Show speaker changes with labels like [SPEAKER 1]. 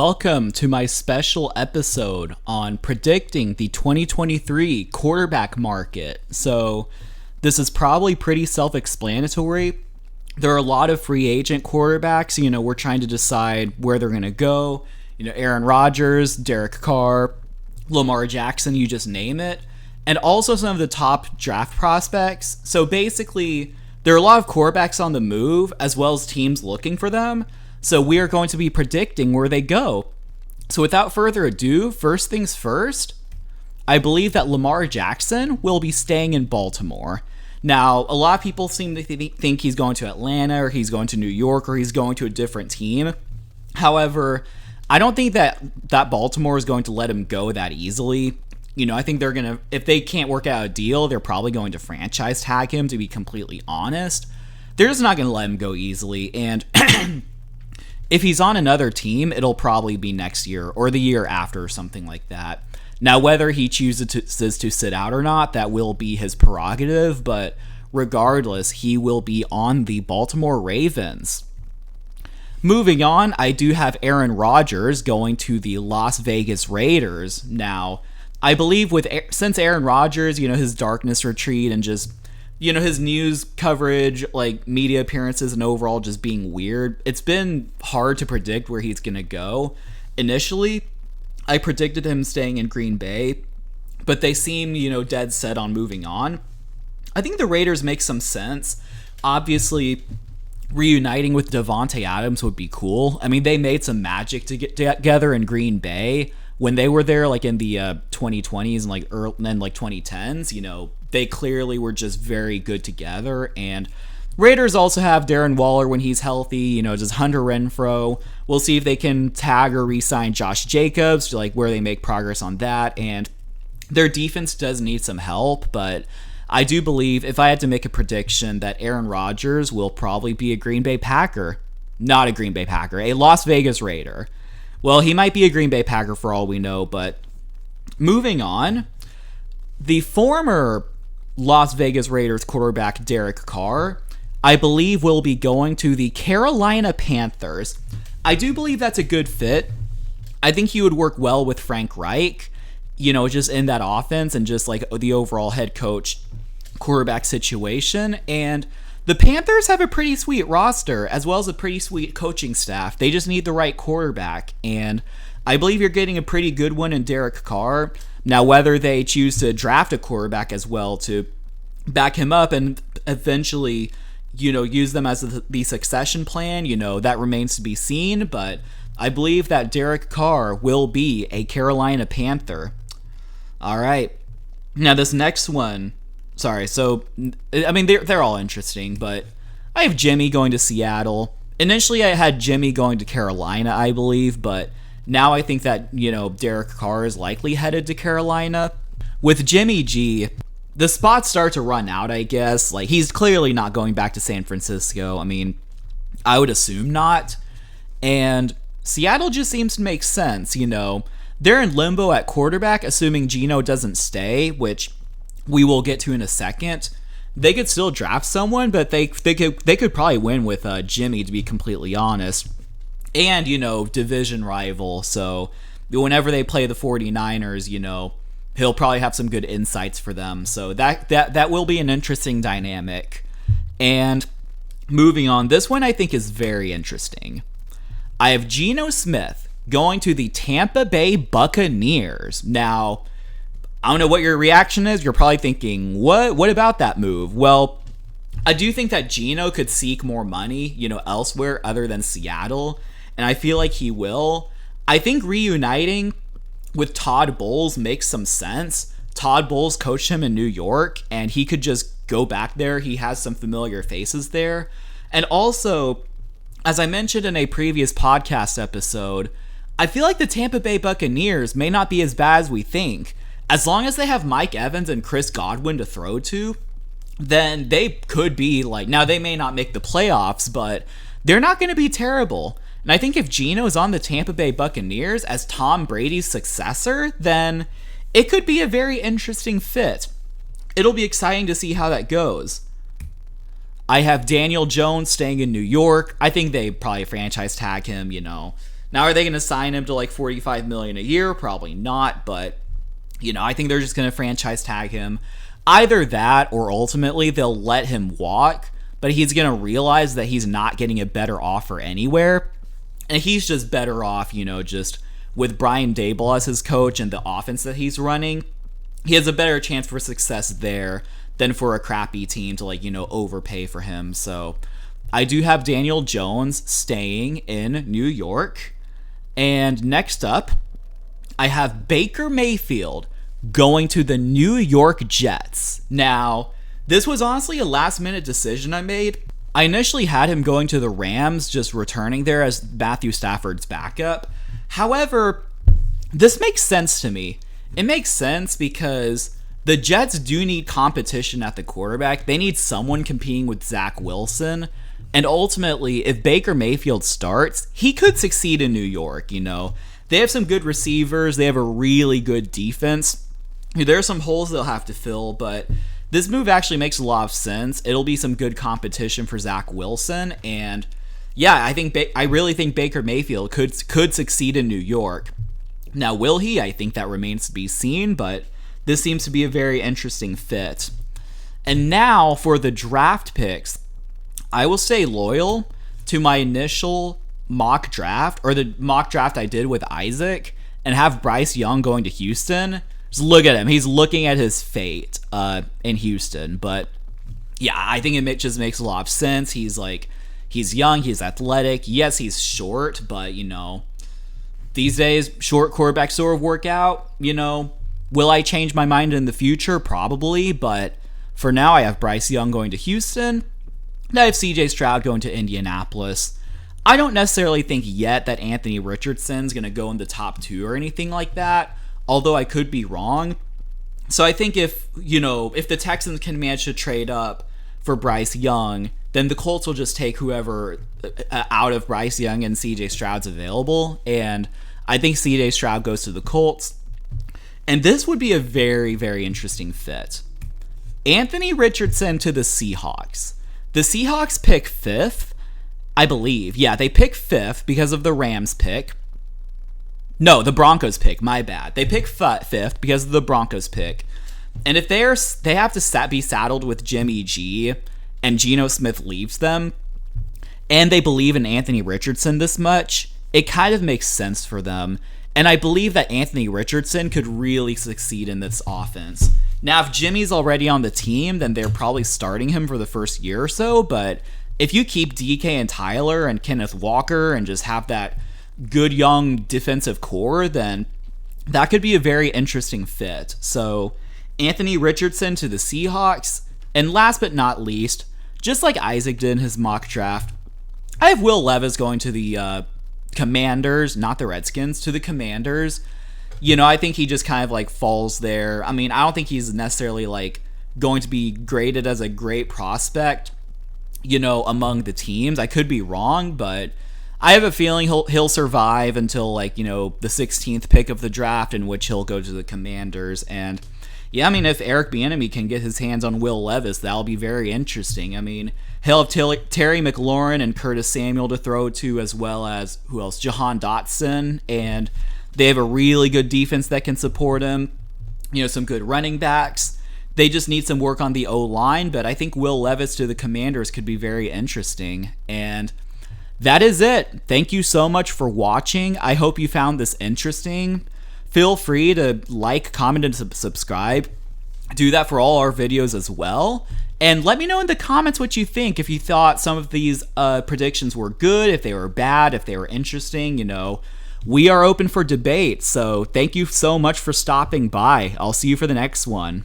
[SPEAKER 1] Welcome to my special episode on predicting the 2023 quarterback market. So, this is probably pretty self-explanatory. There are a lot of free agent quarterbacks. We're trying to decide where they're going to go. Aaron Rodgers, Derek Carr, Lamar Jackson, you just name it. And also some of the top draft prospects. So basically, there are a lot of quarterbacks on the move as well as teams looking for them. So we are going to be predicting where they go. So without further ado, first things first, I believe that Lamar Jackson will be staying in Baltimore. Now, a lot of people seem to think he's going to Atlanta or he's going to New York or he's going to a different team. However, I don't think that Baltimore is going to let him go that easily. I think they're going to, if they can't work out a deal, they're probably going to franchise tag him, to be completely honest. They're just not going to let him go easily. And if he's on another team, it'll probably be next year or the year after or something like that. Now, whether he chooses to sit out or not, that will be his prerogative. But regardless, he will be on the Baltimore Ravens. Moving on, I do have Aaron Rodgers going to the Las Vegas Raiders. Now, I believe since Aaron Rodgers, his darkness retreat and just his news coverage, like media appearances and overall just being weird, it's been hard to predict where he's going to go. Initially, I predicted him staying in Green Bay, but they seem, dead set on moving on. I think the Raiders make some sense. Obviously, reuniting with Devontae Adams would be cool. I mean, they made some magic to get together in Green Bay when they were there, like in the 2020s and like 2010s. They clearly were just very good together. And Raiders also have Darren Waller when he's healthy, just Hunter Renfrow. We'll see if they can tag or re-sign Josh Jacobs, like where they make progress on that. And their defense does need some help, but I do believe, if I had to make a prediction, that Aaron Rodgers will probably be a Green Bay Packer. Not a Green Bay Packer, a Las Vegas Raider. Well, he might be a Green Bay Packer for all we know, but moving on, the former Las Vegas Raiders quarterback Derek Carr, I believe, will be going to the Carolina Panthers. I do believe that's a good fit. I think he would work well with Frank Reich, just in that offense and just like the overall head coach quarterback situation. And the Panthers have a pretty sweet roster as well as a pretty sweet coaching staff. They just need the right quarterback, and I believe you're getting a pretty good one in Derek Carr. Now, whether they choose to draft a quarterback as well to back him up and eventually, use them as the succession plan, that remains to be seen. But I believe that Derek Carr will be a Carolina Panther. All right. Now, this next one, so, I mean, they're all interesting, but I have Jimmy going to Seattle. Initially, I had Jimmy going to Carolina, I believe, but now I think that, Derek Carr is likely headed to Carolina. With Jimmy G, the spots start to run out, I guess. Like, he's clearly not going back to San Francisco. I mean, I would assume not. And Seattle just seems to make sense, They're in limbo at quarterback, assuming Geno doesn't stay, which we will get to in a second. They could still draft someone, but they could probably win with Jimmy, to be completely honest. And, division rival. So whenever they play the 49ers, he'll probably have some good insights for them. So that will be an interesting dynamic. And moving on, this one I think is very interesting. I have Geno Smith going to the Tampa Bay Buccaneers. Now, I don't know what your reaction is. You're probably thinking, what about that move? Well, I do think that Geno could seek more money, elsewhere other than Seattle, and I feel like he will. I think reuniting with Todd Bowles makes some sense. Todd Bowles coached him in New York, and he could just go back there. He has some familiar faces there. And also, as I mentioned in a previous podcast episode, I feel like the Tampa Bay Buccaneers may not be as bad as we think. As long as they have Mike Evans and Chris Godwin to throw to, then they could be like, now they may not make the playoffs, but they're not going to be terrible. And I think if Geno is on the Tampa Bay Buccaneers as Tom Brady's successor, then it could be a very interesting fit. It'll be exciting to see how that goes. I have Daniel Jones staying in New York. I think they probably franchise tag him, Now, are they going to sign him to like $45 million a year? Probably not, but I think they're just going to franchise tag him. Either that or ultimately they'll let him walk, but he's going to realize that he's not getting a better offer anywhere. And he's just better off, just with Brian Daboll as his coach and the offense that he's running. He has a better chance for success there than for a crappy team to overpay for him. So I do have Daniel Jones staying in New York. And next up, I have Baker Mayfield going to the New York Jets. Now, this was honestly a last-minute decision I made. I initially had him going to the Rams, just returning there as Matthew Stafford's backup. However, this makes sense to me. It makes sense because the Jets do need competition at the quarterback. They need someone competing with Zach Wilson. And ultimately, if Baker Mayfield starts, he could succeed in New York, They have some good receivers. They have a really good defense. There are some holes they'll have to fill, but this move actually makes a lot of sense. It'll be some good competition for Zach Wilson. And yeah, I really think Baker Mayfield could succeed in New York. Now, will he? I think that remains to be seen, but this seems to be a very interesting fit. And now for the draft picks, I will stay loyal to my initial mock draft, or the mock draft I did with Isaac, and have Bryce Young going to Houston. Just look at him. He's looking at his fate in Houston. But yeah, I think it just makes a lot of sense. He's young, he's athletic. Yes, he's short, but these days, short quarterbacks sort of work out. Will I change my mind in the future? Probably, but for now, I have Bryce Young going to Houston. I have CJ Stroud going to Indianapolis. I don't necessarily think yet that Anthony Richardson's going to go in the top 2 or anything like that, although I could be wrong. So I think if the Texans can manage to trade up for Bryce Young, then the Colts will just take whoever out of Bryce Young and CJ Stroud's available. And I think CJ Stroud goes to the Colts. And this would be a very, very interesting fit. Anthony Richardson to the Seahawks. The Seahawks pick 5th, I believe. Yeah, they pick 5th because of the Rams pick. No, the Broncos pick, my bad. They pick 5th because of the Broncos pick. And if they have to be saddled with Jimmy G and Geno Smith leaves them, and they believe in Anthony Richardson this much, it kind of makes sense for them. And I believe that Anthony Richardson could really succeed in this offense. Now, if Jimmy's already on the team, then they're probably starting him for the first year or so. But if you keep DK and Tyler and Kenneth Walker and just have that good young defensive core, then that could be a very interesting fit. So Anthony Richardson to the Seahawks. And last but not least, just like Isaac did in his mock draft, I have Will Levis going to the Commanders, not the Redskins, to the Commanders. I think he just kind of falls there. I mean, I don't think he's necessarily going to be graded as a great prospect, among the teams. I could be wrong, but I have a feeling he'll survive until the 16th pick of the draft, in which he'll go to the Commanders. And yeah, I mean, if Eric Bieniemy can get his hands on Will Levis, that'll be very interesting. I mean, he'll have Terry McLaurin and Curtis Samuel to throw to, as well as, who else? Jahan Dotson. And they have a really good defense that can support him. Some good running backs. They just need some work on the O-line, but I think Will Levis to the Commanders could be very interesting. And that is it. Thank you so much for watching. I hope you found this interesting. Feel free to like, comment, and subscribe. Do that for all our videos as well. And let me know in the comments what you think. If you thought some of these predictions were good, if they were bad, if they were interesting, we are open for debate. So thank you so much for stopping by. I'll see you for the next one.